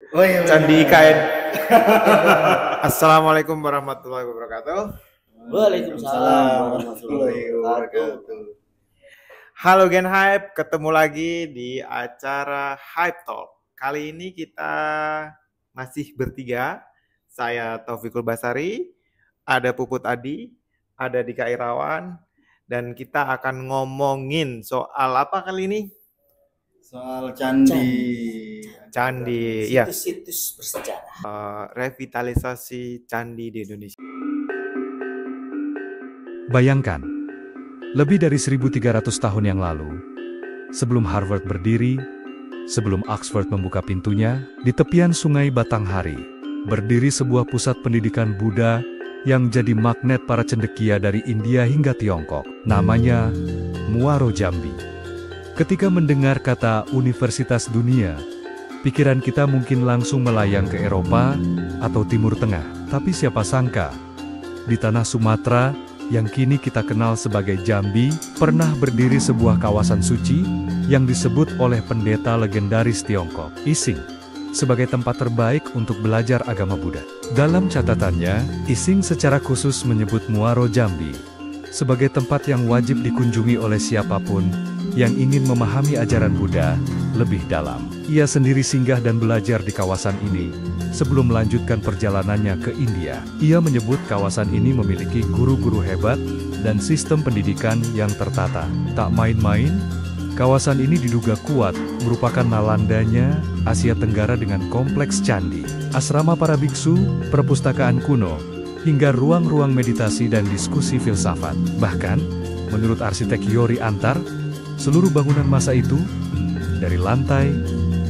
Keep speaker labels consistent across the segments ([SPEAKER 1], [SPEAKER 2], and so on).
[SPEAKER 1] Oh iya
[SPEAKER 2] Candi
[SPEAKER 1] benar.
[SPEAKER 2] Kain. Assalamualaikum warahmatullahi wabarakatuh.
[SPEAKER 1] Waalaikumsalam
[SPEAKER 3] Waalaikumsalam
[SPEAKER 1] warahmatullahi
[SPEAKER 3] warahmatullahi
[SPEAKER 1] wabarakatuh.
[SPEAKER 3] wabarakatuh.
[SPEAKER 2] Halo Gen Hype, ketemu lagi di acara Hype Talk. Kali ini kita masih bertiga. Saya Taufikul Basari, ada Puput Adi, ada Dika Irawan, dan kita akan ngomongin soal apa kali ini?
[SPEAKER 3] Soal candi.
[SPEAKER 2] Candi, ya.
[SPEAKER 1] Situs-situs bersejarah.
[SPEAKER 2] Revitalisasi candi di Indonesia.
[SPEAKER 4] Bayangkan, lebih dari 1300 tahun yang lalu, sebelum Harvard berdiri, sebelum Oxford membuka pintunya, di tepian sungai Batanghari, berdiri sebuah pusat pendidikan Buddha yang jadi magnet para cendekia dari India hingga Tiongkok. Namanya Muaro Jambi. Ketika mendengar kata Universitas Dunia, pikiran kita mungkin langsung melayang ke Eropa atau Timur Tengah. Tapi siapa sangka, di tanah Sumatera yang kini kita kenal sebagai Jambi, pernah berdiri sebuah kawasan suci yang disebut oleh pendeta legendaris Tiongkok, Ising, sebagai tempat terbaik untuk belajar agama Buddha. Dalam catatannya, Ising secara khusus menyebut Muaro Jambi sebagai tempat yang wajib dikunjungi oleh siapapun yang ingin memahami ajaran Buddha lebih dalam. Ia sendiri singgah dan belajar di kawasan ini sebelum melanjutkan perjalanannya ke India. Ia menyebut kawasan ini memiliki guru-guru hebat dan sistem pendidikan yang tertata. Tak main-main, kawasan ini diduga kuat merupakan nalandanya Asia Tenggara dengan kompleks candi, asrama para biksu, perpustakaan kuno, hingga ruang-ruang meditasi dan diskusi filsafat. Bahkan, menurut arsitek Yori Antar, seluruh bangunan masa itu, dari lantai,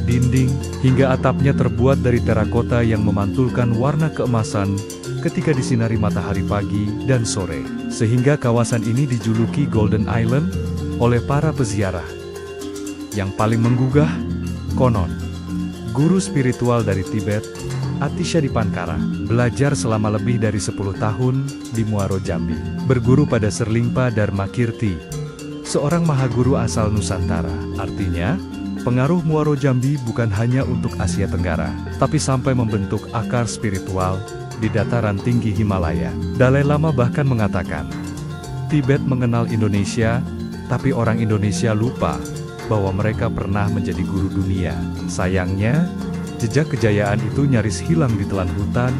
[SPEAKER 4] dinding, hingga atapnya terbuat dari terakota yang memantulkan warna keemasan ketika disinari matahari pagi dan sore. Sehingga kawasan ini dijuluki Golden Island oleh para peziarah. Yang paling menggugah, konon, guru spiritual dari Tibet, Atisha Dipankara, belajar selama lebih dari 10 tahun di Muaro Jambi. Berguru pada Serlingpa Dharmakirti, seorang mahaguru asal Nusantara. Artinya, pengaruh Muaro Jambi bukan hanya untuk Asia Tenggara, tapi sampai membentuk akar spiritual di dataran tinggi Himalaya. Dalai Lama bahkan mengatakan, Tibet mengenal Indonesia, tapi orang Indonesia lupa bahwa mereka pernah menjadi guru dunia. Sayangnya, jejak kejayaan itu nyaris hilang di telan hutan,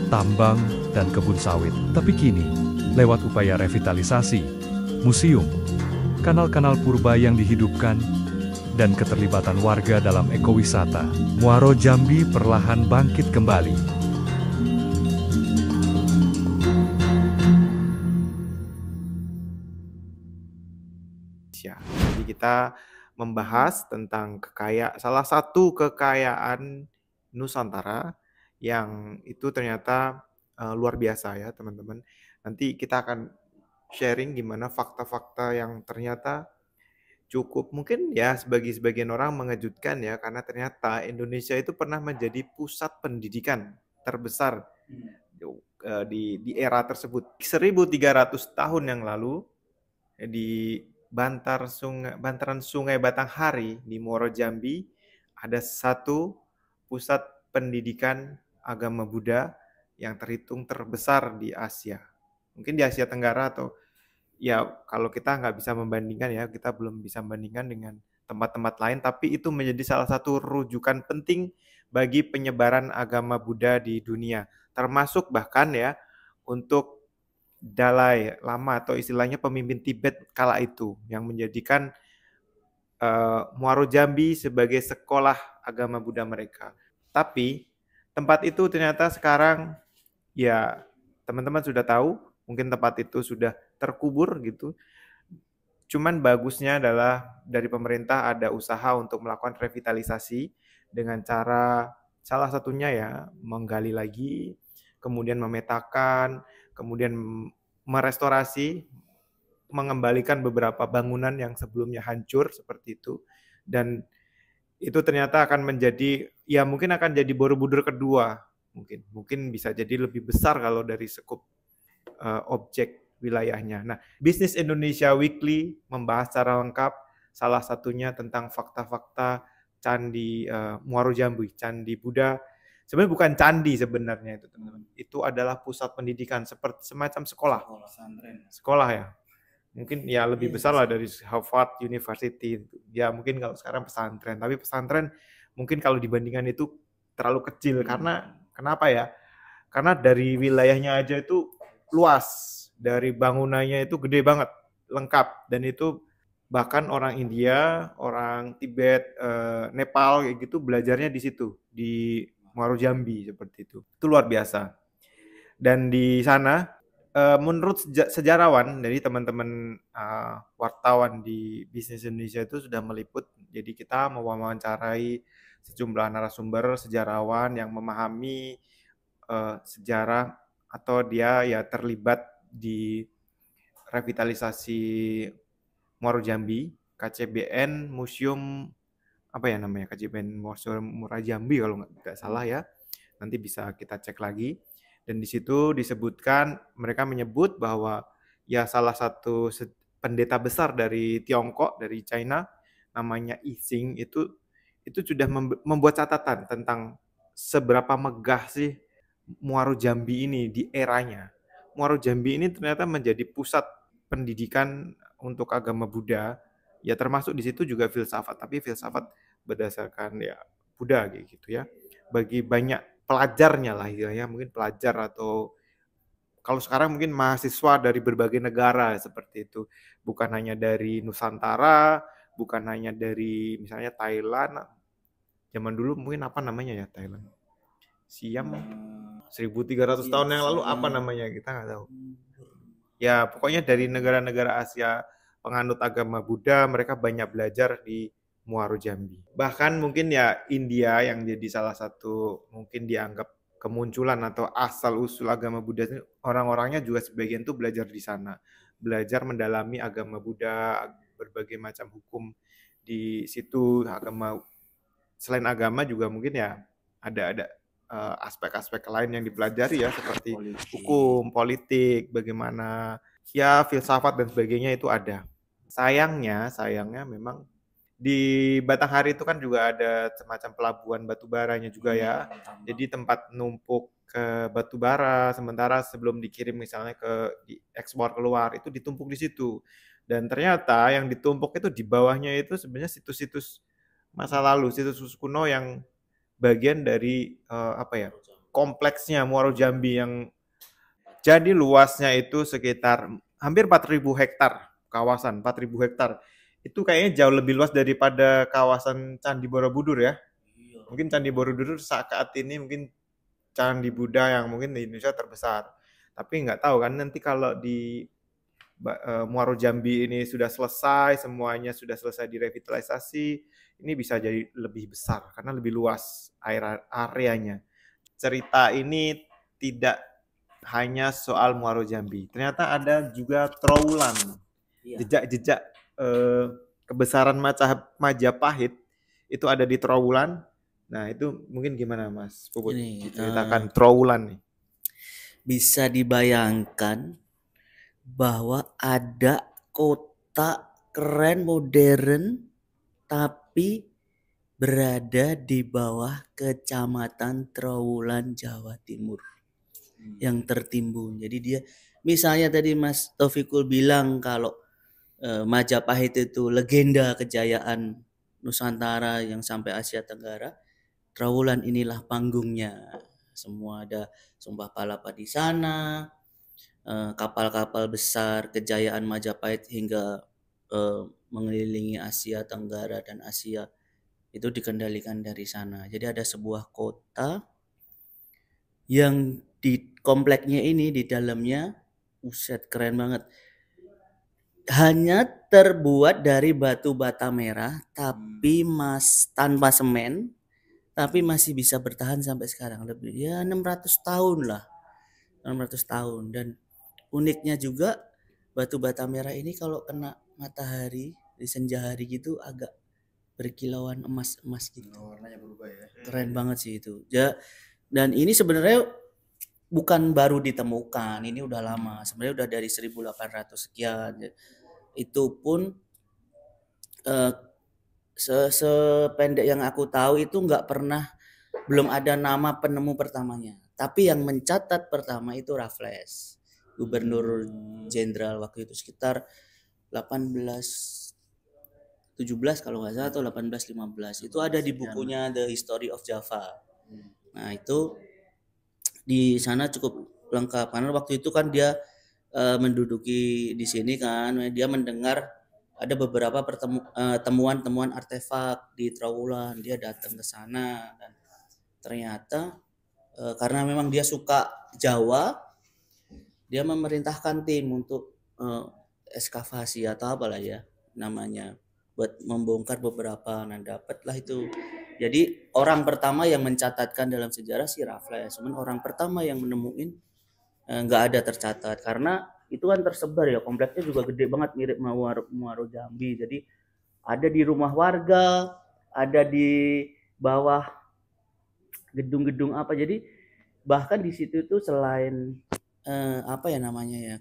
[SPEAKER 4] tambang, dan kebun sawit. Tapi kini, lewat upaya revitalisasi, museum, kanal-kanal purba yang dihidupkan, dan keterlibatan warga dalam ekowisata, Muaro Jambi perlahan bangkit kembali.
[SPEAKER 2] Jadi kita membahas tentang salah satu kekayaan Nusantara yang itu ternyata luar biasa ya teman-teman. Nanti kita akan sharing gimana fakta-fakta yang ternyata cukup mungkin ya bagi sebagian orang mengejutkan ya, karena ternyata Indonesia itu pernah menjadi pusat pendidikan terbesar di era tersebut. 1300 tahun yang lalu di bantaran Sungai Batanghari di Muaro Jambi ada satu pusat pendidikan agama Buddha yang terhitung terbesar di Asia. Mungkin di Asia Tenggara atau ya kalau kita nggak bisa membandingkan ya, kita belum bisa membandingkan dengan tempat-tempat lain, tapi itu menjadi salah satu rujukan penting bagi penyebaran agama Buddha di dunia. Termasuk bahkan ya untuk Dalai Lama atau istilahnya pemimpin Tibet kala itu yang menjadikan Muaro Jambi sebagai sekolah agama Buddha mereka. Tapi tempat itu ternyata sekarang ya teman-teman sudah tahu, mungkin tempat itu sudah terkubur gitu. Cuman bagusnya adalah dari pemerintah ada usaha untuk melakukan revitalisasi dengan cara salah satunya ya menggali lagi, kemudian memetakan, kemudian merestorasi, mengembalikan beberapa bangunan yang sebelumnya hancur seperti itu. Dan itu ternyata akan menjadi, ya mungkin akan jadi Borobudur kedua. Mungkin bisa jadi lebih besar kalau dari skup objek wilayahnya. Nah, Bisnis Indonesia Weekly membahas secara lengkap salah satunya tentang fakta-fakta Candi Muaro Jambi, Candi Buddha. Sebenarnya bukan candi sebenarnya itu teman-teman. Itu adalah pusat pendidikan seperti semacam sekolah.
[SPEAKER 3] Pesantren.
[SPEAKER 2] Sekolah ya. Mungkin ya lebih
[SPEAKER 1] Iya,
[SPEAKER 2] besar lah dari Harvard University. Ya mungkin kalau sekarang pesantren, tapi pesantren mungkin kalau dibandingkan itu terlalu kecil karena kenapa ya? Karena dari wilayahnya aja itu luas, dari bangunannya itu gede banget, lengkap, dan itu bahkan orang India, orang Tibet, Nepal kayak gitu belajarnya di situ, di Muaro Jambi seperti itu. Itu luar biasa. Dan di sana menurut sejarawan dari teman-teman wartawan di Bisnis Indonesia itu sudah meliput. Jadi kita mewawancarai sejumlah narasumber sejarawan yang memahami sejarah atau dia ya terlibat di revitalisasi Muaro Jambi, KCBN Museum apa ya namanya, KCBN Museum Muara Jambi kalau nggak salah ya. Nanti bisa kita cek lagi. Dan di situ disebutkan, mereka menyebut bahwa ya salah satu pendeta besar dari Tiongkok, dari China, namanya Yi Xing, itu sudah membuat catatan tentang seberapa megah sih Muaro Jambi ini di eranya. Muaro Jambi ini ternyata menjadi pusat pendidikan untuk agama Buddha. Ya termasuk di situ juga filsafat, tapi filsafat berdasarkan ya Buddha gitu ya. Bagi banyak pelajarnya lah ya, mungkin pelajar atau kalau sekarang mungkin mahasiswa dari berbagai negara seperti itu. Bukan hanya dari Nusantara, bukan hanya dari misalnya Thailand. Zaman dulu mungkin apa namanya ya Thailand? Siam 1300 tahun yang lalu apa namanya kita nggak tahu. Ya pokoknya dari negara-negara Asia penganut agama Buddha mereka banyak belajar di Muaro Jambi. Bahkan mungkin ya India yang jadi salah satu mungkin dianggap kemunculan atau asal usul agama Buddha, orang-orangnya juga sebagian tuh belajar di sana, belajar mendalami agama Buddha, berbagai macam hukum di situ. Agama selain agama juga mungkin ya ada aspek-aspek lain yang dipelajari ya seperti hukum, politik, bagaimana ya filsafat dan sebagainya itu ada. Sayangnya memang di Batanghari itu kan juga ada semacam pelabuhan batubaranya juga ya. Jadi tempat numpuk ke batubara sementara sebelum dikirim misalnya ke diekspor keluar itu ditumpuk di situ. Dan ternyata yang ditumpuk itu di bawahnya itu sebenarnya situs-situs masa lalu, situs kuno yang bagian dari kompleksnya Muaro Jambi yang jadi luasnya itu sekitar hampir 4.000 hektar kawasan, 4.000 hektar. Itu kayaknya jauh lebih luas daripada kawasan Candi Borobudur ya. Mungkin Candi Borobudur saat ini mungkin Candi Buddha yang mungkin di Indonesia terbesar. Tapi nggak tahu kan nanti kalau di Muaro Jambi ini sudah selesai, semuanya sudah selesai direvitalisasi, ini bisa jadi lebih besar karena lebih luas areanya. Cerita ini tidak hanya soal Muaro Jambi. Ternyata ada juga Trowulan. Jejak-jejak kebesaran Majapahit itu ada di Trowulan. Nah, itu mungkin gimana Mas Puput? Diceritakan Trowulan nih.
[SPEAKER 1] Bisa dibayangkan bahwa ada kota keren modern tapi berada di bawah Kecamatan Trowulan, Jawa Timur yang tertimbun. Jadi dia misalnya tadi Mas Taufikul bilang kalau Majapahit itu legenda kejayaan Nusantara yang sampai Asia Tenggara, Trowulan inilah panggungnya. Semua ada Sumpah Palapa di sana, kapal-kapal besar kejayaan Majapahit hingga mengelilingi Asia Tenggara dan Asia itu dikendalikan dari sana. Jadi ada sebuah kota yang di kompleknya ini di dalamnya, keren banget. Hanya terbuat dari batu bata merah, tapi tanpa semen, tapi masih bisa bertahan sampai sekarang lebih ya 600 tahun lah, 600 tahun. Dan uniknya juga batu bata merah ini kalau kena matahari di senja hari gitu agak berkilauan emas-emas gitu.
[SPEAKER 3] Warnanya berubah ya.
[SPEAKER 1] Keren banget sih itu. Ya, dan ini sebenarnya bukan baru ditemukan, ini udah lama. Sebenarnya udah dari 1800 sekian. Itu pun sependek yang aku tahu itu nggak pernah, belum ada nama penemu pertamanya. Tapi yang mencatat pertama itu Raffles, gubernur jenderal waktu itu sekitar 1817 kalau nggak salah atau 1815. Itu ada di bukunya The History of Java. Nah itu di sana cukup lengkap karena waktu itu kan dia menduduki di sini kan, dia mendengar ada beberapa temuan-temuan artefak di Trawulan. Dia datang ke sana dan ternyata karena memang dia suka Jawa, dia memerintahkan tim untuk ekskavasi atau apalah ya namanya, buat membongkar beberapa. Nah dapatlah itu. Jadi orang pertama yang mencatatkan dalam sejarah si Raffles, cuman orang pertama yang menemuin nggak ada tercatat karena itu kan tersebar ya, kompleksnya juga gede banget, mirip Muaro Jambi. Jadi ada di rumah warga, ada di bawah gedung-gedung apa. Jadi bahkan di situ tuh selain apa ya namanya ya,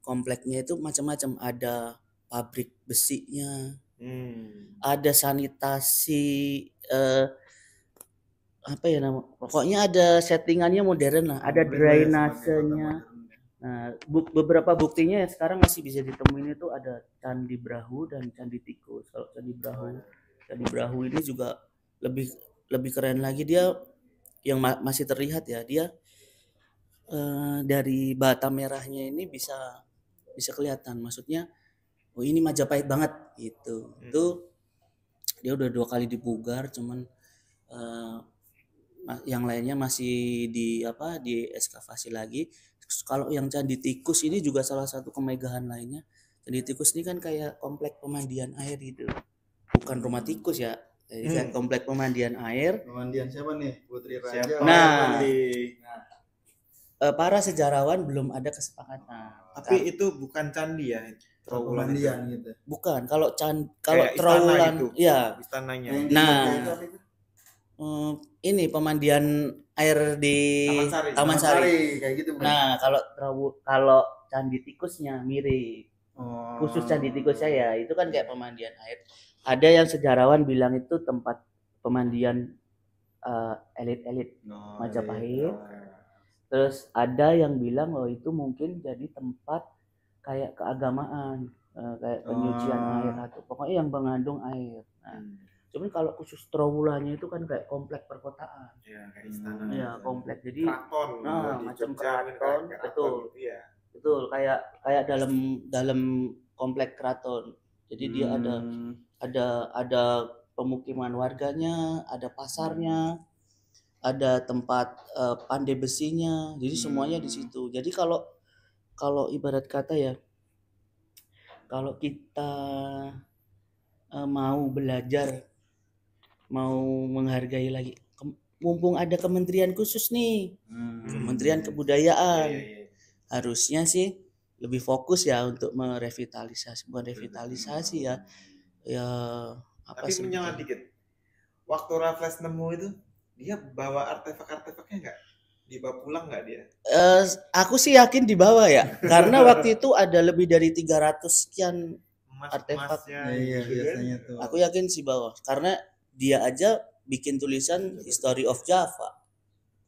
[SPEAKER 1] kompleknya itu macam-macam, ada pabrik besinya, ada sanitasi, apa ya nama, pokoknya ada settingannya modern lah, ada drainasenya. Nah, beberapa buktinya ya sekarang masih bisa ditemuin itu ada Candi Brahu dan Candi Tikus. Kalau Candi Brahu ini juga lebih keren lagi, dia yang masih terlihat ya, dia dari bata merahnya ini bisa kelihatan, maksudnya oh ini Majapahit banget gitu. Itu dia udah 2 kali dipugar, cuman yang lainnya masih di ekskavasi lagi. Kalau yang Candi Tikus ini juga salah satu kemegahan lainnya. Candi Tikus ini kan kayak komplek pemandian air gitu, bukan rumah tikus ya. Jadi kayak komplek pemandian air.
[SPEAKER 3] Pemandian siapa nih? Putri Raja.
[SPEAKER 1] Nah, para sejarawan belum ada kesepakatan.
[SPEAKER 2] Tapi itu bukan candi ya, Trawulan
[SPEAKER 3] Pemandian gitu.
[SPEAKER 1] Bukan. Kalau
[SPEAKER 2] Kayak
[SPEAKER 1] Trawulan
[SPEAKER 2] istana gitu,
[SPEAKER 1] ya.
[SPEAKER 2] istananya.
[SPEAKER 1] Nah, ini pemandian air di
[SPEAKER 2] Taman Sari.
[SPEAKER 3] Kayak gitu.
[SPEAKER 1] Nah, kalau Candi Tikusnya mirip. Khusus Candi Tikusnya ya, itu kan kayak pemandian air. Ada yang sejarawan bilang itu tempat pemandian elit-elit Majapahit. Terus ada yang bilang itu mungkin jadi tempat kayak keagamaan, kayak penyucian air atau pokoknya yang mengandung air. Nah, cuman kalau khusus Trawulannya itu kan kayak komplek perkotaan.
[SPEAKER 2] Iya, kayak istana.
[SPEAKER 1] Iya, komplek. Jadi
[SPEAKER 2] keraton.
[SPEAKER 1] macam keraton, betul.
[SPEAKER 2] Iya.
[SPEAKER 1] Betul, kayak dalam komplek keraton. Jadi dia ada pemukiman warganya, ada pasarnya, ada tempat pandai besinya. Jadi semuanya di situ. Jadi kalau ibarat kata ya, kalau kita mau belajar, mau menghargai lagi, mumpung ada kementerian khusus nih, Kementerian Kebudayaan, harusnya sih lebih fokus ya untuk merevitalisasi, bukan revitalisasi ya apa
[SPEAKER 2] Tapi
[SPEAKER 1] sih?
[SPEAKER 2] menyalah dikit. Waktu Raffles nemu itu, dia bawa artefak-artefaknya nggak? Dibawa pulang nggak dia?
[SPEAKER 1] Aku sih yakin dibawa ya, karena waktu itu ada lebih dari 300 sekian artefak.
[SPEAKER 3] Iya, biasanya tuh.
[SPEAKER 1] Aku yakin sih bawa, karena dia aja bikin tulisan History of Java,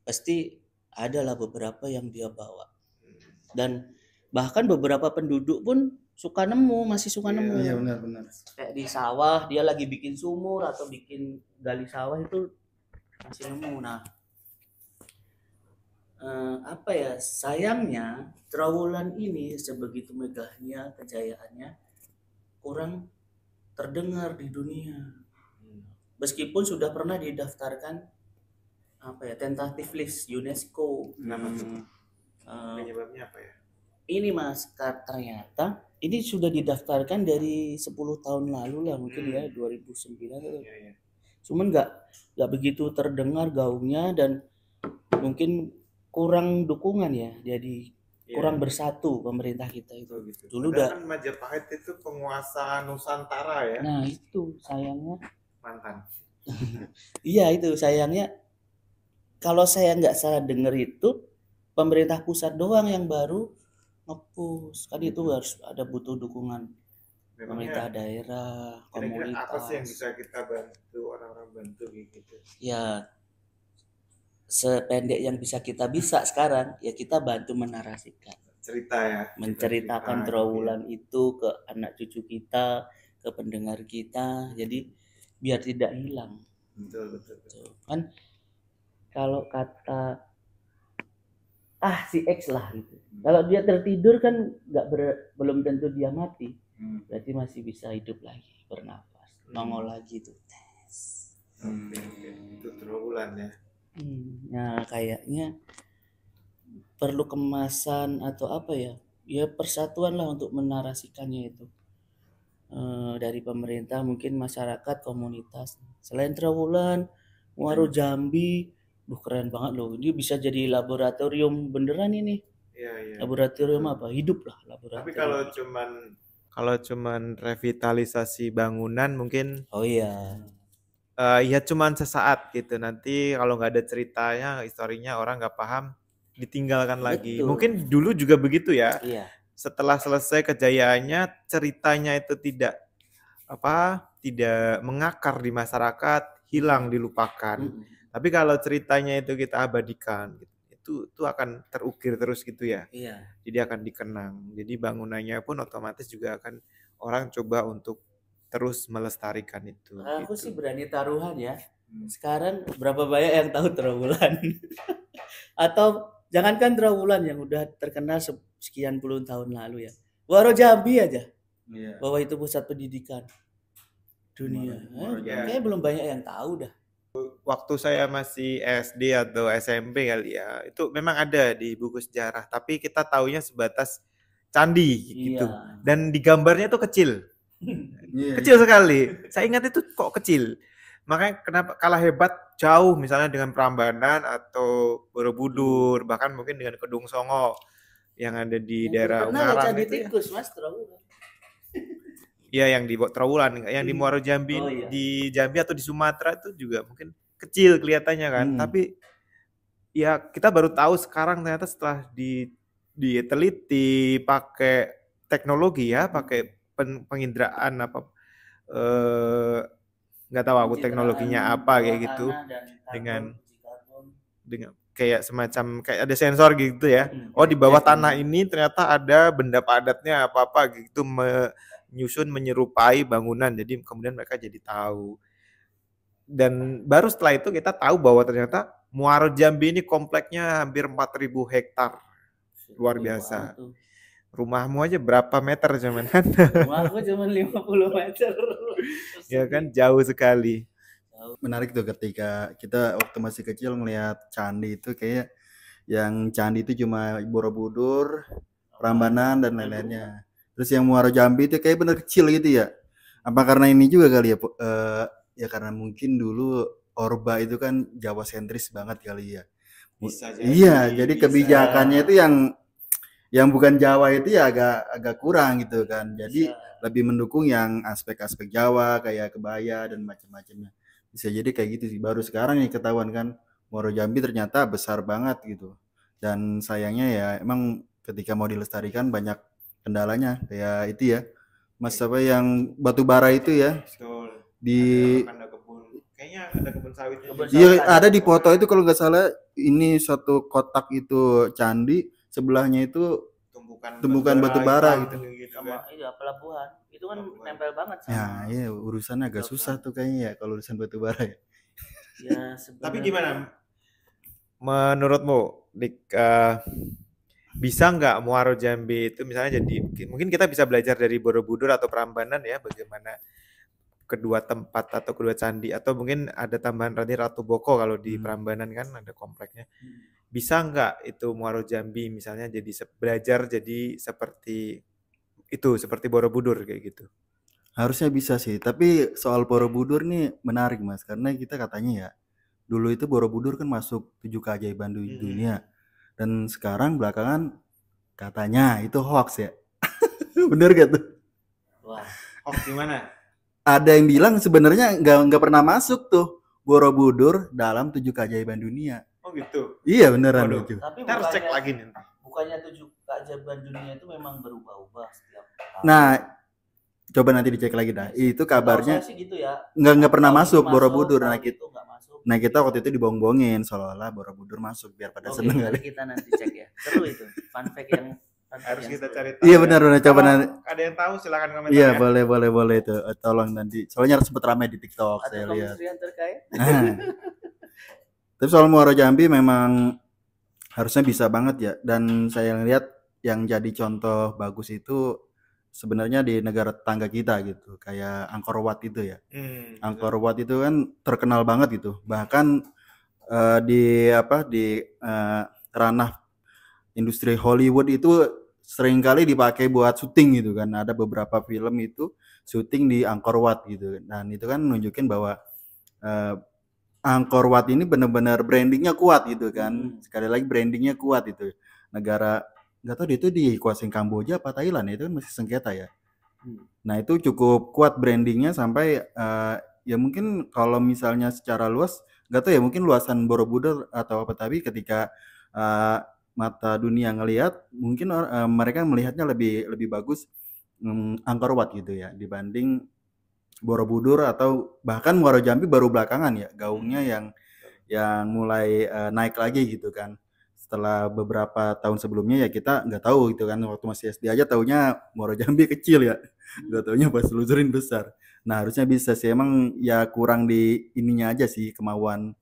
[SPEAKER 1] pasti adalah beberapa yang dia bawa. Dan bahkan beberapa penduduk pun masih suka nemu.
[SPEAKER 3] Iya, benar.
[SPEAKER 1] Kayak di sawah dia lagi bikin sumur atau bikin gali sawah itu masih nemu. Nah, apa ya, sayangnya Trawulan ini sebegitu megahnya, kejayaannya kurang terdengar di dunia. Meskipun sudah pernah didaftarkan tentative list UNESCO.
[SPEAKER 2] Kenapa tuh? Penyebabnya apa ya?
[SPEAKER 1] Ini Mas, ternyata ini sudah didaftarkan dari 10 tahun lalu lah mungkin ya, 2009 atau. Cuman nggak begitu terdengar gaungnya, dan mungkin kurang dukungan ya, jadi kurang bersatu pemerintah kita itu. Dulu
[SPEAKER 2] kan Majapahit itu penguasa Nusantara ya.
[SPEAKER 1] Nah itu sayangnya.
[SPEAKER 2] Mantan.
[SPEAKER 1] Iya itu sayangnya. Kalau saya nggak salah dengar itu pemerintah pusat doang yang baru nge-push kan, itu harus ada butuh dukungan pemerintah
[SPEAKER 2] Memangnya
[SPEAKER 1] daerah,
[SPEAKER 2] kira-kira apa sih yang
[SPEAKER 1] komunitas.
[SPEAKER 2] bisa kita bantu orang-orang bantu kayak gitu?
[SPEAKER 1] Ya, sependek yang bisa kita bisa sekarang, ya kita bantu menarasikan.
[SPEAKER 2] Cerita ya.
[SPEAKER 1] Menceritakan
[SPEAKER 2] Cerita,
[SPEAKER 1] trawulan itu ke anak cucu kita, ke pendengar kita. Jadi biar tidak hilang.
[SPEAKER 2] Betul, betul, betul.
[SPEAKER 1] Tuh. Kan kalau kata si X lah gitu. Kalau dia tertidur kan belum tentu dia mati. Berarti masih bisa hidup lagi, bernafas, nongol lagi tuh.
[SPEAKER 2] Oke. Itu trawulan ya.
[SPEAKER 1] Nah kayaknya perlu kemasan atau apa ya? Ya persatuan lah untuk menarasikannya itu. Dari pemerintah, mungkin masyarakat, komunitas. Selain trawulan, Muaro Jambi, keren banget loh. Ini bisa jadi laboratorium beneran ini.
[SPEAKER 2] Iya.
[SPEAKER 1] Laboratorium apa? Hidup lah laboratorium.
[SPEAKER 2] Tapi kalau cuman revitalisasi bangunan mungkin
[SPEAKER 1] iya.
[SPEAKER 2] ya cuman sesaat gitu. Nanti kalau nggak ada ceritanya, historinya orang nggak paham, ditinggalkan lagi.
[SPEAKER 1] Betul.
[SPEAKER 2] Mungkin dulu juga begitu ya.
[SPEAKER 1] Iya.
[SPEAKER 2] Setelah selesai kejayaannya, ceritanya itu tidak mengakar di masyarakat, hilang, dilupakan. Tapi kalau ceritanya itu kita abadikan, itu akan terukir terus gitu ya.
[SPEAKER 1] Iya.
[SPEAKER 2] Jadi akan dikenang. Jadi bangunannya pun otomatis juga akan orang coba untuk terus melestarikan itu.
[SPEAKER 1] Aku
[SPEAKER 2] gitu.
[SPEAKER 1] sih berani taruhan ya. Sekarang berapa banyak yang tahu trawulan? Atau jangankan trawulan yang udah terkenal sekian puluh tahun lalu ya. Muaro Jambi aja.
[SPEAKER 3] Iya.
[SPEAKER 1] Bahwa itu pusat pendidikan dunia. Kayaknya belum banyak yang tahu dah.
[SPEAKER 2] Waktu saya masih SD atau SMP kali ya, itu memang ada di buku sejarah, tapi kita taunya sebatas candi gitu.
[SPEAKER 1] Iya.
[SPEAKER 2] Dan di gambarnya itu kecil.
[SPEAKER 3] Iya,
[SPEAKER 2] Kecil sekali. Saya ingat itu kok kecil. Makanya kenapa kalah hebat jauh misalnya dengan Prambanan atau Borobudur, bahkan mungkin dengan Kedung Songo yang ada di daerah
[SPEAKER 1] Pernah
[SPEAKER 2] Ungaran
[SPEAKER 1] candi
[SPEAKER 2] itu ya.
[SPEAKER 1] tikus Mas trawulan.
[SPEAKER 2] Iya, yang di Trawulan, yang di Muaro Jambi,
[SPEAKER 1] Oh, iya.
[SPEAKER 2] di Jambi atau di Sumatera itu juga mungkin kecil kelihatannya kan, tapi ya kita baru tahu sekarang ternyata setelah diteliti pakai teknologi ya, pakai penginderaan apa nggak tahu aku teknologinya apa kayak gitu, dengan kayak semacam kayak ada sensor gitu ya. Oh, di bawah tanah ini ternyata ada benda padatnya apa gitu menyusun menyerupai bangunan. Jadi kemudian mereka jadi tahu. Dan baru setelah itu kita tahu bahwa ternyata Muaro Jambi ini kompleknya hampir 4.000 hektar. Luar biasa. Rumahmu aja berapa meter cuman kan?
[SPEAKER 1] Rumahku cuma 50 meter.
[SPEAKER 2] Ya kan, jauh sekali.
[SPEAKER 3] Menarik tuh ketika kita waktu masih kecil ngelihat candi itu kayak yang candi itu cuma Borobudur, Prambanan dan lain-lainnya. Terus yang Muaro Jambi itu kayak bener kecil gitu ya. Apa karena ini juga kali ya? Ya karena mungkin dulu Orba itu kan Jawa sentris banget kali ya.
[SPEAKER 2] Bisa jadi.
[SPEAKER 3] Iya, jadi kebijakannya itu yang bukan Jawa itu ya agak kurang gitu kan. Jadi lebih mendukung yang aspek-aspek Jawa kayak kebaya dan macam-macamnya. Bisa jadi kayak gitu sih. Baru sekarang nih ketahuan kan Muaro Jambi ternyata besar banget gitu. Dan sayangnya ya emang ketika mau dilestarikan banyak kendalanya kayak itu ya. Mas apa yang batu bara itu ya.
[SPEAKER 2] Ada kebun. Kayaknya ada kebun sawit.
[SPEAKER 3] Iya, ada di foto itu kalau nggak salah ini satu kotak itu candi, sebelahnya itu tumbukan batu bara gitu.
[SPEAKER 1] Sama iya pelabuhan. Itu kan nempel banget sama.
[SPEAKER 3] Ya, iya urusannya agak susah tuh kayaknya ya kalau urusan batu bara ya.
[SPEAKER 1] Ya,
[SPEAKER 2] tapi gimana menurutmu, Dik, bisa nggak Muaro Jambi itu misalnya jadi, mungkin kita bisa belajar dari Borobudur atau Prambanan ya, bagaimana kedua tempat atau kedua candi, atau mungkin ada tambahan tadi Ratu Boko kalau di Prambanan kan ada kompleknya. Bisa nggak itu Muaro Jambi misalnya jadi belajar jadi seperti itu, seperti Borobudur kayak gitu?
[SPEAKER 3] Harusnya bisa sih, tapi soal Borobudur nih menarik Mas, karena kita katanya ya dulu itu Borobudur kan masuk 7 keajaiban dunia, dan sekarang belakangan katanya itu hoax ya. Bener gak tuh?
[SPEAKER 1] Wah,
[SPEAKER 2] hoax gimana?
[SPEAKER 3] Ada yang bilang sebenarnya nggak pernah masuk tuh Borobudur dalam 7 keajaiban dunia.
[SPEAKER 2] Oh gitu?
[SPEAKER 3] Iya beneran itu.
[SPEAKER 1] tapi
[SPEAKER 2] Kita harus cek lagi nih.
[SPEAKER 1] Bukannya 7 keajaiban dunia itu memang berubah-ubah setiap tahun.
[SPEAKER 3] Nah, Coba nanti dicek lagi dah. Itu
[SPEAKER 1] Setahu
[SPEAKER 3] kabarnya
[SPEAKER 1] saya sih gitu ya.
[SPEAKER 3] nggak pernah
[SPEAKER 1] Tahun ini
[SPEAKER 3] masuk
[SPEAKER 1] masuk,
[SPEAKER 3] Borobudur.
[SPEAKER 1] tahun itu nggak masuk.
[SPEAKER 3] Nah kita waktu itu dibohong-bohongin seolah-olah Borobudur masuk biar pada
[SPEAKER 1] Oke,
[SPEAKER 3] seneng
[SPEAKER 1] nanti
[SPEAKER 3] kali.
[SPEAKER 1] kita nanti cek ya. Seru itu. Fun fact yang
[SPEAKER 2] Harus kita
[SPEAKER 1] seru.
[SPEAKER 2] cari tahu.
[SPEAKER 3] Iya
[SPEAKER 2] ya.
[SPEAKER 3] benar, coba
[SPEAKER 2] Kalau
[SPEAKER 3] nanti.
[SPEAKER 2] ada yang tahu silakan komentar
[SPEAKER 3] Iya
[SPEAKER 2] ya.
[SPEAKER 3] boleh itu. Tolong nanti. Soalnya sempet ramai di TikTok
[SPEAKER 1] Atau
[SPEAKER 3] saya lihat.
[SPEAKER 1] kementerian terkait.
[SPEAKER 3] Nah, tapi soal Muaro Jambi memang harusnya bisa banget ya. Dan saya lihat yang jadi contoh bagus itu sebenarnya di negara tetangga kita gitu, kayak Angkor Wat itu ya. Angkor Wat itu kan terkenal banget gitu. Bahkan di ranah industri Hollywood itu sering kali dipakai buat syuting gitu kan. Ada beberapa film itu syuting di Angkor Wat gitu. Dan itu kan nunjukin bahwa Angkor Wat ini benar-benar brandingnya kuat gitu kan. Sekali lagi brandingnya kuat itu. Negara nggak tahu itu dikuasain Kamboja apa Thailand, itu kan masih sengketa ya. Nah itu cukup kuat brandingnya sampai ya mungkin kalau misalnya secara luas nggak tahu ya, mungkin luasan Borobudur atau apa, tapi ketika mata dunia ngelihat mungkin mereka melihatnya lebih bagus Angkor Wat gitu ya dibanding Borobudur, atau bahkan Muaro Jambi baru belakangan ya gaungnya yang mulai naik lagi gitu kan. Setelah beberapa tahun sebelumnya ya kita nggak tahu gitu kan, waktu masih SD aja taunya Muaro Jambi kecil ya, nggak taunya pas telusurin besar. Nah harusnya bisa sih, emang ya kurang di ininya aja sih, kemauan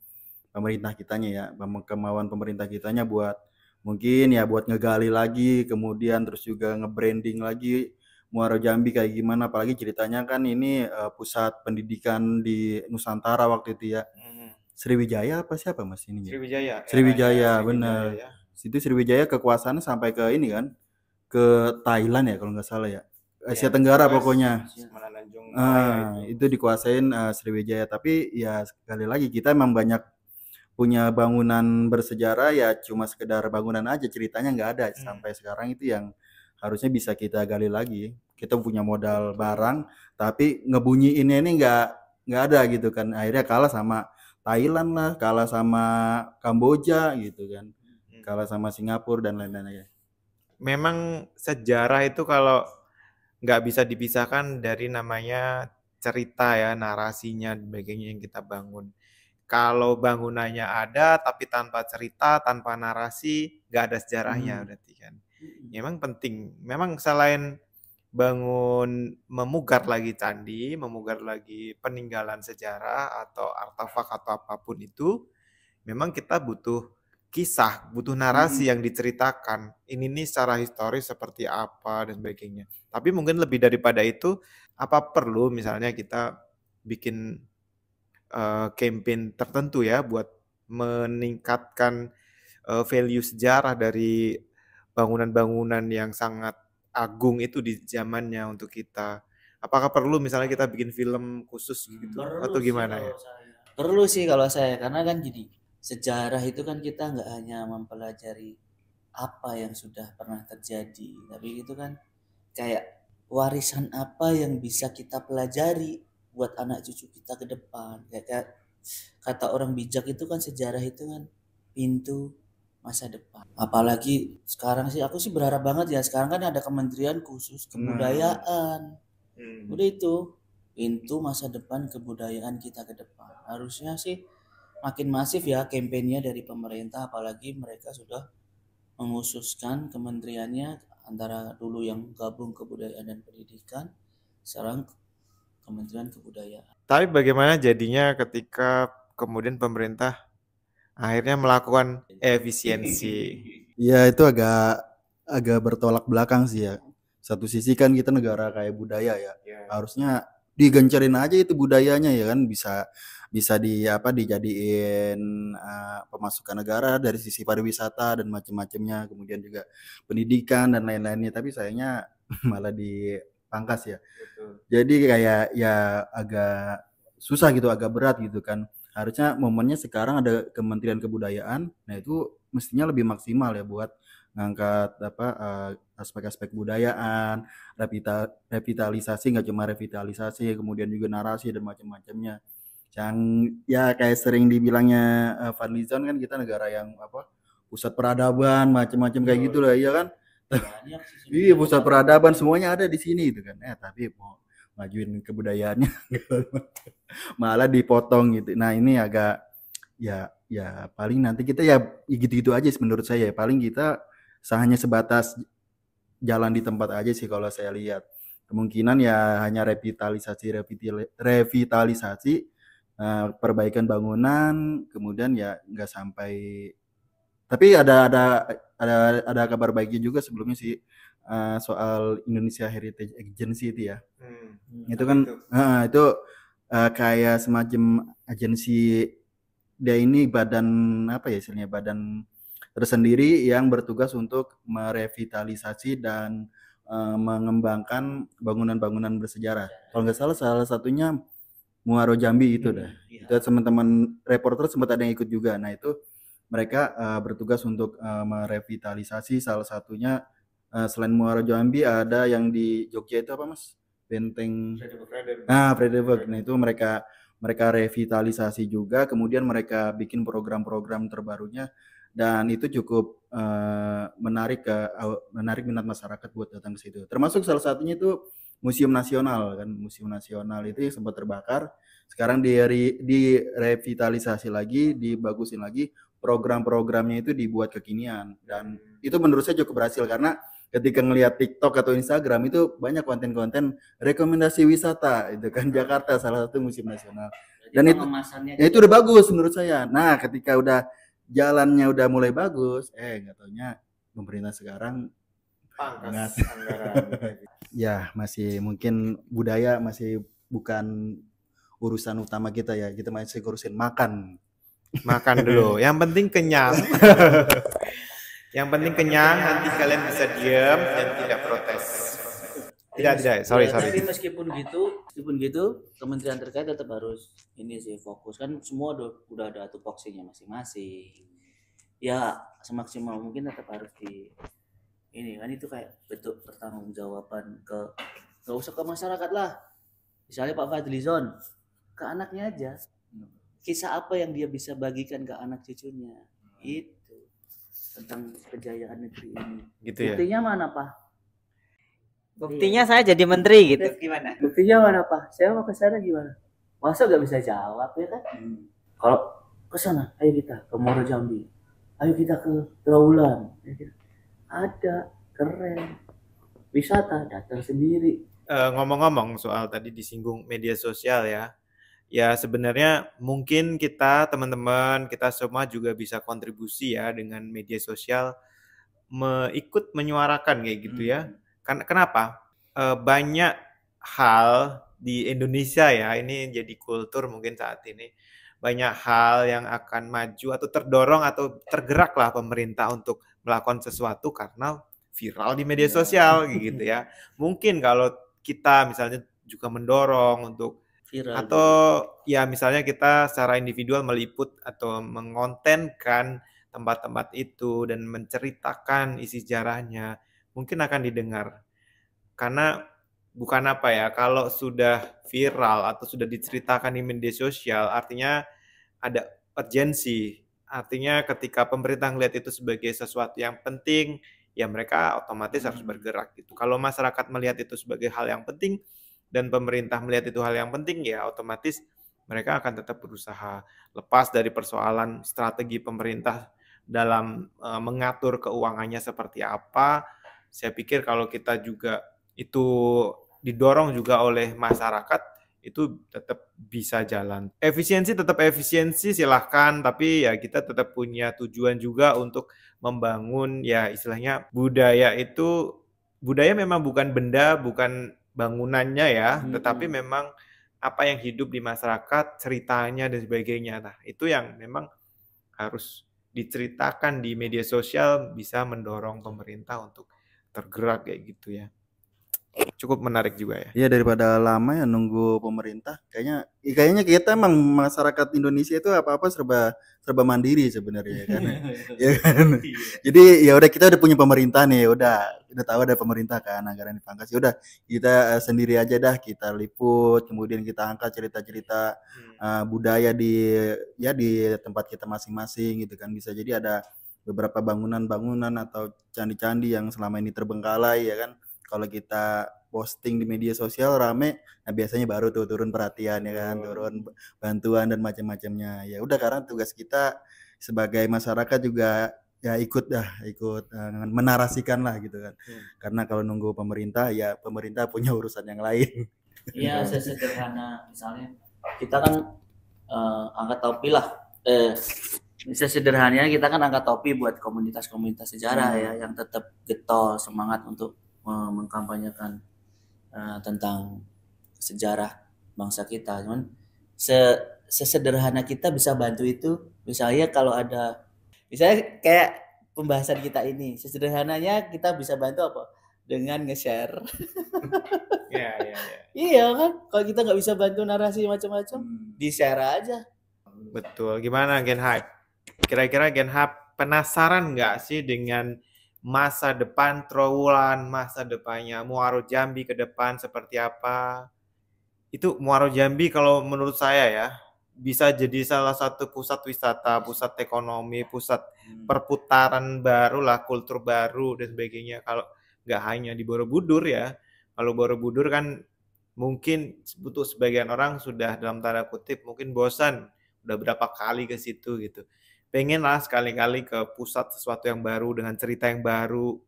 [SPEAKER 3] pemerintah kitanya ya, kemauan pemerintah kitanya buat mungkin ya buat ngegali lagi, kemudian terus juga nge-branding lagi Muaro Jambi kayak gimana, apalagi ceritanya kan ini pusat pendidikan di Nusantara waktu itu ya. Sriwijaya apa siapa mas ini?
[SPEAKER 2] Sriwijaya.
[SPEAKER 3] Sriwijaya benar.
[SPEAKER 2] Ya.
[SPEAKER 3] Situ Sriwijaya kekuasaannya sampai ke ini kan, ke Thailand ya kalau nggak salah ya. Asia Tenggara pokoknya. Itu dikuasain Sriwijaya. Tapi ya sekali lagi kita emang banyak punya bangunan bersejarah ya, cuma sekedar bangunan aja, ceritanya nggak ada sampai sekarang. Itu yang harusnya bisa kita gali lagi. Kita punya modal barang, tapi ngebunyiinnya ini nggak ada gitu kan. Akhirnya kalah sama Thailand lah, kalah sama Kamboja gitu kan, kalah sama Singapura dan lain-lain.
[SPEAKER 2] Memang sejarah itu kalau nggak bisa dipisahkan dari namanya cerita ya, narasinya dan sebagainya yang kita bangun. Kalau bangunannya ada tapi tanpa cerita, tanpa narasi, nggak ada sejarahnya berarti kan. Memang penting. Memang selain bangun, memugar lagi candi, memugar lagi peninggalan sejarah atau artefak atau apapun itu, memang kita butuh kisah, butuh narasi yang diceritakan. Ini nih secara historis seperti apa dan sebagainya. Tapi mungkin lebih daripada itu, apa perlu misalnya kita bikin campaign tertentu ya buat meningkatkan value sejarah dari bangunan-bangunan yang sangat agung itu di zamannya untuk kita. Apakah perlu misalnya kita bikin film khusus gitu atau gimana ya?
[SPEAKER 1] Perlu sih kalau saya, karena kan gini, sejarah itu kan kita nggak hanya mempelajari apa yang sudah pernah terjadi, tapi itu kan kayak warisan apa yang bisa kita pelajari buat anak cucu kita ke depan. Kayak kata orang bijak itu kan, sejarah itu kan pintu masa depan. Apalagi sekarang sih, aku sih berharap banget ya, sekarang kan ada kementerian khusus kebudayaan. Udah itu pintu masa depan kebudayaan kita ke depan. Harusnya sih makin masif ya kampanyenya dari pemerintah, apalagi mereka sudah menghususkan kementeriannya, antara dulu yang gabung kebudayaan dan pendidikan, sekarang Kementerian Kebudayaan.
[SPEAKER 2] Tapi bagaimana jadinya ketika kemudian pemerintah akhirnya melakukan efisiensi?
[SPEAKER 3] Ya itu agak bertolak belakang sih ya. Satu sisi kan kita negara kayak budaya ya, harusnya digencerin aja itu budayanya ya kan, bisa dijadiin pemasukan negara dari sisi pariwisata dan macam-macamnya, kemudian juga pendidikan dan lain-lainnya. Tapi sayangnya malah dipangkas ya. Jadi kayak ya agak susah gitu, agak berat gitu kan. Harusnya momennya sekarang ada Kementerian Kebudayaan, nah itu mestinya lebih maksimal ya buat ngangkat aspek-aspek budayaan, revitalisasi, nggak cuma revitalisasi, kemudian juga narasi dan macam-macamnya. Yang ya kayak sering dibilangnya Fadlizon kan, kita negara yang pusat peradaban macam-macam kayak gitu lah, iya kan? Iya, pusat peradaban semuanya ada di sini itu kan. Tapi majuin kebudayaannya malah dipotong gitu. Nah ini agak ya paling nanti kita ya gitu-gitu aja sih menurut saya. Paling kita hanya sebatas jalan di tempat aja sih kalau saya lihat. Kemungkinan ya hanya revitalisasi, perbaikan bangunan, kemudian ya nggak sampai. Tapi ada kabar baiknya juga sebelumnya sih, soal Indonesia Heritage Agency itu ya. Itu kan itu kayak semacam agensi, dia ini badan apa ya istilahnya, badan tersendiri yang bertugas untuk merevitalisasi dan mengembangkan bangunan-bangunan bersejarah. Kalau nggak salah satunya Muaro Jambi itu dah. Itu teman-teman reporter sempat ada yang ikut juga. Nah itu mereka bertugas untuk merevitalisasi, salah satunya selain Muaro Jambi ada yang di Jogja itu apa Mas? Benteng Frederik. Nah itu mereka revitalisasi juga, kemudian mereka bikin program-program terbarunya, dan itu cukup menarik minat masyarakat buat datang ke situ. Termasuk salah satunya itu Museum Nasional kan. Museum Nasional itu yang sempat terbakar, sekarang direvitalisasi lagi, dibagusin lagi, program-programnya itu dibuat kekinian, dan itu menurut saya cukup berhasil karena ketika ngelihat TikTok atau Instagram itu banyak konten-konten rekomendasi wisata itu kan Jakarta salah satu museum nasional. Dan itu udah bagus menurut saya. Nah, ketika udah jalannya udah mulai bagus, nggak taunya pemerintah sekarang
[SPEAKER 2] pangkas anggaran.
[SPEAKER 3] Ya, masih mungkin budaya masih bukan urusan utama kita ya. Kita masih ngurusin makan.
[SPEAKER 2] Makan dulu. Yang penting kenyang. Yang penting kenyang, nanti kalian bisa diam dan tidak protes. Tidak, sorry.
[SPEAKER 1] Tapi meskipun gitu, kementerian terkait tetap harus ini sih fokus, kan semua udah ada tupoksinya masing-masing. Ya semaksimal mungkin tetap harus di ini kan, itu kayak bentuk pertanggungjawaban nggak usah ke masyarakat lah. Misalnya Pak Fadlizon ke anaknya aja, kisah apa yang dia bisa bagikan ke anak cucunya itu tentang kejayaan negeri ini.
[SPEAKER 2] Gitu ya.
[SPEAKER 1] Buktinya mana Pak?
[SPEAKER 5] Buktinya saya jadi menteri gitu. Gimana?
[SPEAKER 1] Buktinya mana Pak? Saya mau ke sana gimana? Masa nggak bisa jawab ya kan? Kalau ke sana, ayo kita ke Muaro Jambi, ayo kita ke Trawulan, ada keren, wisata datang sendiri.
[SPEAKER 2] Ngomong-ngomong soal tadi disinggung media sosial ya. Ya sebenarnya mungkin kita teman-teman kita semua juga bisa kontribusi ya dengan media sosial, ikut menyuarakan kayak gitu ya. Kenapa? Banyak hal di Indonesia ya, ini jadi kultur mungkin saat ini. Banyak hal yang akan maju atau terdorong atau tergeraklah pemerintah untuk melakukan sesuatu karena viral di media sosial gitu ya. Mungkin kalau kita misalnya juga mendorong untuk viral, atau ya misalnya kita secara individual meliput atau mengontenkan tempat-tempat itu dan menceritakan isi sejarahnya, mungkin akan didengar. Karena bukan apa ya, kalau sudah viral atau sudah diceritakan di media sosial artinya ada urgensi. Artinya ketika pemerintah melihat itu sebagai sesuatu yang penting, ya mereka otomatis harus bergerak gitu. Kalau masyarakat melihat itu sebagai hal yang penting dan pemerintah melihat itu hal yang penting, ya otomatis mereka akan tetap berusaha. Lepas dari persoalan strategi pemerintah dalam mengatur keuangannya seperti apa, saya pikir kalau kita juga itu didorong juga oleh masyarakat, itu tetap bisa jalan. Tetap efisiensi silahkan, tapi ya kita tetap punya tujuan juga untuk membangun ya istilahnya budaya itu, budaya memang bukan benda, bukan bangunannya ya, tetapi memang apa yang hidup di masyarakat, ceritanya dan sebagainya. Nah itu yang memang harus diceritakan di media sosial, bisa mendorong pemerintah untuk tergerak kayak gitu ya. Cukup menarik juga ya.
[SPEAKER 3] Iya, daripada lama ya nunggu pemerintah. Kayaknya kita emang masyarakat Indonesia itu apa-apa serba mandiri sebenarnya kan. Ya kan. Jadi ya udah, kita udah punya pemerintah nih, udah tahu ada pemerintah kan, anggaran dipangkas. Ya udah, kita sendiri aja dah, kita liput, kemudian kita angkat cerita-cerita budaya di tempat kita masing-masing gitu kan. Bisa jadi ada beberapa bangunan-bangunan atau candi-candi yang selama ini terbengkalai ya kan. Kalau kita posting di media sosial rame, nah biasanya baru tuh turun perhatian ya kan, turun bantuan dan macam-macamnya. Ya udah, karena tugas kita sebagai masyarakat juga ya ikut menarasikan lah gitu kan. Karena kalau nunggu pemerintah, ya pemerintah punya urusan yang lain.
[SPEAKER 1] Iya, sesederhana misalnya kita kan angkat topi lah. Sesederhananya kita kan angkat topi buat komunitas-komunitas sejarah ya, yang tetap getol semangat untuk mengkampanyekan tentang sejarah bangsa kita. Cuman sesederhana kita bisa bantu itu, misalnya kalau ada, misalnya kayak pembahasan kita ini, sesederhananya kita bisa bantu apa? Dengan nge-share. Iya kan, kalau kita nggak bisa bantu narasi macam-macam, di-share aja.
[SPEAKER 2] Betul. Gimana Gen Hype? Kira-kira Gen Hype penasaran nggak sih dengan masa depan Trowulan, masa depannya Muaro Jambi ke depan seperti apa? Itu Muaro Jambi kalau menurut saya ya, bisa jadi salah satu pusat wisata, pusat ekonomi, pusat perputaran baru lah, kultur baru dan sebagainya. Kalau nggak hanya di Borobudur ya. Kalau Borobudur kan mungkin butuh sebagian orang sudah dalam tanda kutip mungkin bosan, udah berapa kali ke situ gitu. Pengen lah sekali-kali ke pusat sesuatu yang baru dengan cerita yang baru,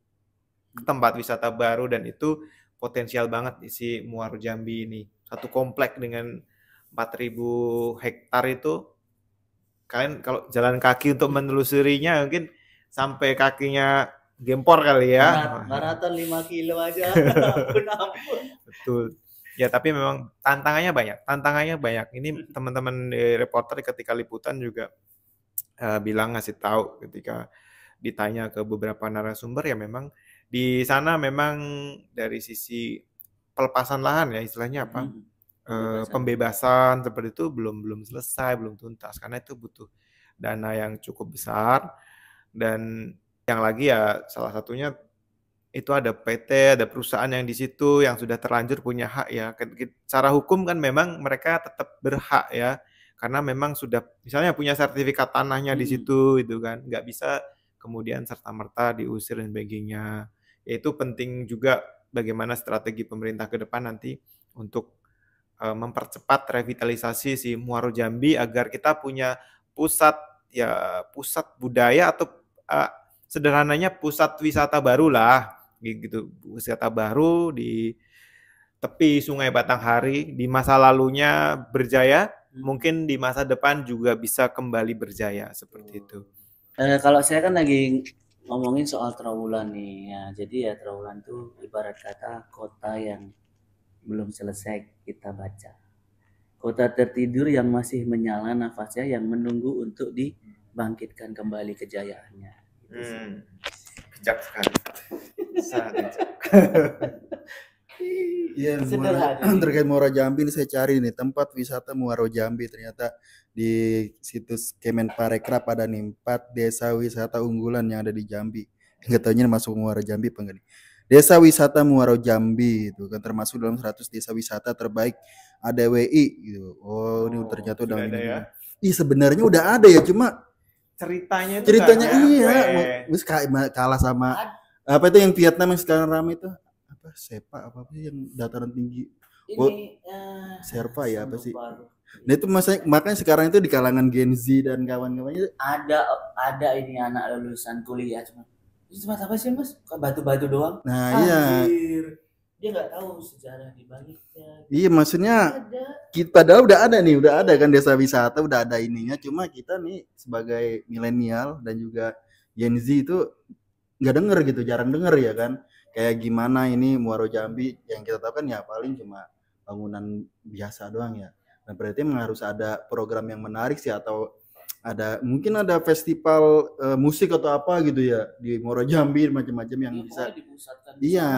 [SPEAKER 2] ke tempat wisata baru, dan itu potensial banget isi Muaro Jambi ini. Satu komplek dengan 4.000 hektar itu, kalian kalau jalan kaki untuk menelusurinya mungkin sampai kakinya gempor kali ya.
[SPEAKER 1] Maraton 5 kilo aja.
[SPEAKER 2] Betul. Ya, tapi memang tantangannya banyak. Ini teman-teman reporter ketika liputan juga bilang, ngasih tahu ketika ditanya ke beberapa narasumber, ya memang di sana memang dari sisi pelepasan lahan ya istilahnya apa? Pembebasan seperti itu belum selesai, belum tuntas, karena itu butuh dana yang cukup besar, dan yang lagi ya salah satunya itu ada PT, ada perusahaan yang di situ yang sudah terlanjur punya hak ya. Secara hukum kan memang mereka tetap berhak ya, karena memang sudah misalnya punya sertifikat tanahnya di situ itu kan, nggak bisa kemudian serta-merta diusir dan sebagainya. Itu penting juga bagaimana strategi pemerintah ke depan nanti untuk mempercepat revitalisasi si Muaro Jambi agar kita punya pusat budaya atau sederhananya pusat wisata baru lah gitu, wisata baru di tepi Sungai Batanghari. Di masa lalunya berjaya, mungkin di masa depan juga bisa kembali berjaya seperti itu.
[SPEAKER 1] Kalau saya kan lagi ngomongin soal Trowulan nih ya, jadi ya Trowulan tuh ibarat kata kota yang belum selesai kita baca, kota tertidur yang masih menyala nafasnya, yang menunggu untuk dibangkitkan kembali kejayaannya.
[SPEAKER 2] Bijak sekali.
[SPEAKER 3] Iya, terkait Muaro Jambi ini saya cari nih tempat wisata Muaro Jambi, ternyata di situs Kemenparekraf ada nih 4 desa wisata unggulan yang ada di Jambi. Nggak taunya masuk Muaro Jambi apa enggak nih. Desa wisata Muaro Jambi itu kan termasuk dalam 100 desa wisata terbaik ADWI gitu. Oh, ini ternyata udah ada ya. Sebenarnya udah ada ya, cuma ceritanya iya, wis kalah sama apa itu yang Vietnam yang sekarang ramai itu, apa Sepa apa sih yang dataran tinggi. Serpa ya apa sih? Nah itu makanya sekarang itu di kalangan Gen Z dan kawan-kawannya
[SPEAKER 1] ada ini anak lulusan kuliah cuma apa sih Mas? Batu-batu doang.
[SPEAKER 3] Nah, iya.
[SPEAKER 1] Dia nggak tahu sejarah di baliknya.
[SPEAKER 3] Iya, maksudnya kita padahal udah ada kan desa wisata, udah ada ininya, cuma kita nih sebagai milenial dan juga Gen Z itu nggak denger gitu, jarang denger ya kan. Kayak gimana ini Muaro Jambi, yang kita tahu kan ya paling cuma bangunan biasa doang ya. Nah, berarti memang harus ada program yang menarik sih, atau mungkin ada festival musik atau apa gitu ya di Muaro Jambi, macam-macam yang bisa. Iya,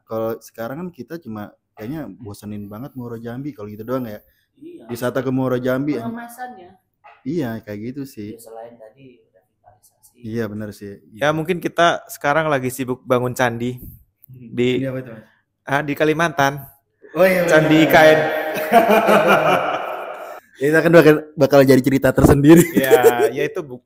[SPEAKER 3] kalau sekarang kan kita cuma kayaknya bosenin banget Muaro Jambi kalau gitu doang ya. Iya. Wisata ke Muaro Jambi.
[SPEAKER 1] Pengemasannya.
[SPEAKER 3] Iya, kayak gitu sih.
[SPEAKER 1] Ya, selain tadi revitalisasi.
[SPEAKER 3] Iya, benar sih.
[SPEAKER 2] Ya, mungkin kita sekarang lagi sibuk bangun candi di
[SPEAKER 3] apa itu, Mas?
[SPEAKER 2] Di Kalimantan.
[SPEAKER 3] Oh iya.
[SPEAKER 2] Candi IKN.
[SPEAKER 3] Itu kan bakal jadi cerita tersendiri.
[SPEAKER 2] Ya itu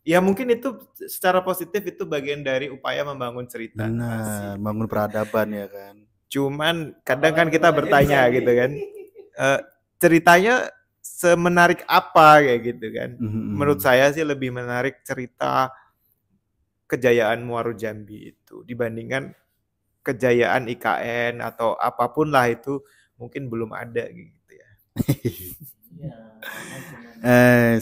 [SPEAKER 2] ya mungkin itu secara positif itu bagian dari upaya membangun cerita.
[SPEAKER 3] Benar, bangun peradaban ya kan.
[SPEAKER 2] Cuman kadang kan kita bertanya gitu kan, ceritanya semenarik apa kayak gitu kan. Menurut saya sih lebih menarik cerita kejayaan Muaro Jambi itu dibandingkan kejayaan IKN atau apapun lah itu mungkin belum ada gitu ya.
[SPEAKER 1] Iya,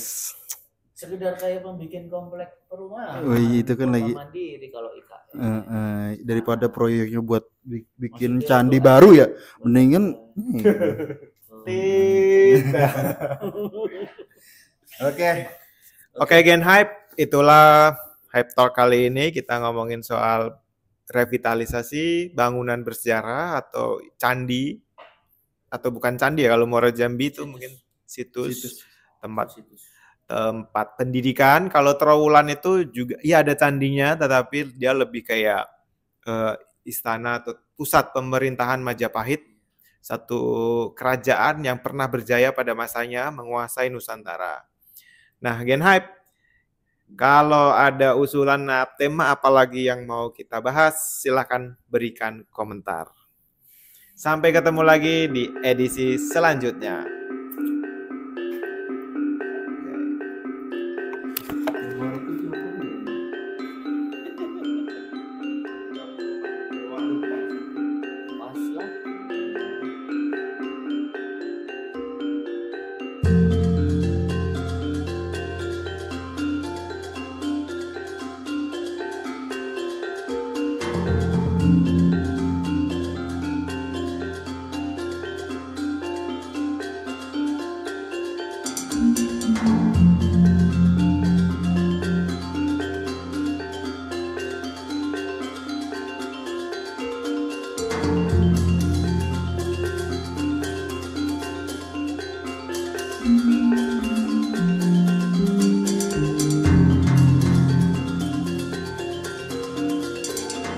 [SPEAKER 1] sekedar kayak pembikin komplek perumahan.
[SPEAKER 3] Oh iya, itu kan lagi
[SPEAKER 1] mandiri kalau IKN.
[SPEAKER 3] daripada proyeknya buat bikin
[SPEAKER 1] Maksudnya
[SPEAKER 3] candi
[SPEAKER 1] untuk
[SPEAKER 3] baru ya, mendingan
[SPEAKER 2] Oke, Gen Hype, itulah Hype Talk kali ini. Kita ngomongin soal revitalisasi bangunan bersejarah atau candi, atau bukan candi ya, kalau Muaro Jambi itu mungkin situs. tempat pendidikan. Kalau Trowulan itu juga ya ada candinya, tetapi dia lebih kayak istana atau pusat pemerintahan Majapahit, satu kerajaan yang pernah berjaya pada masanya menguasai Nusantara. Nah, Gen Hype, kalau ada usulan tema apalagi yang mau kita bahas, silakan berikan komentar. Sampai ketemu lagi di edisi selanjutnya.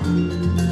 [SPEAKER 3] Thank you.